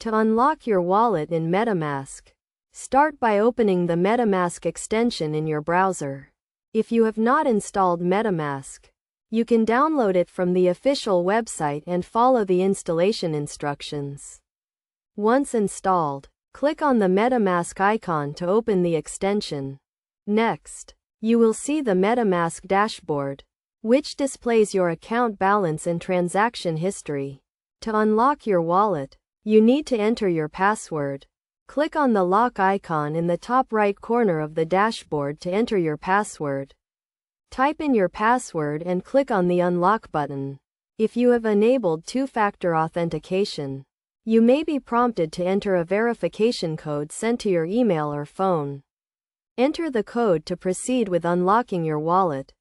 To unlock your wallet in Metamask, start by opening the Metamask extension in your browser. If you have not installed Metamask, you can download it from the official website and follow the installation instructions. Once installed, click on the Metamask icon to open the extension. Next, you will see the Metamask dashboard, which displays your account balance and transaction history. To unlock your wallet, you need to enter your password. Click on the lock icon in the top right corner of the dashboard to enter your password. Type in your password and click on the unlock button. If you have enabled two-factor authentication, you may be prompted to enter a verification code sent to your email or phone. Enter the code to proceed with unlocking your wallet.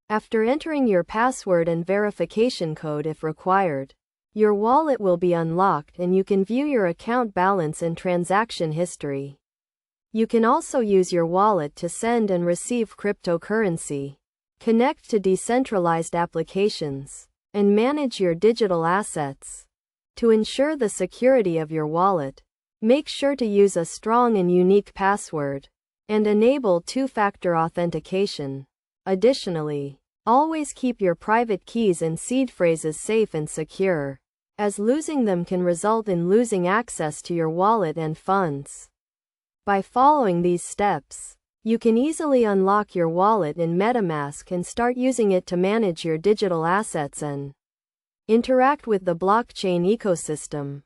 After entering your password and verification code if required, your wallet will be unlocked and you can view your account balance and transaction history. You can also use your wallet to send and receive cryptocurrency, connect to decentralized applications, and manage your digital assets. To ensure the security of your wallet, make sure to use a strong and unique password, and enable two-factor authentication. Additionally, always keep your private keys and seed phrases safe and secure, as losing them can result in losing access to your wallet and funds. By following these steps, you can easily unlock your wallet in Metamask and start using it to manage your digital assets and interact with the blockchain ecosystem.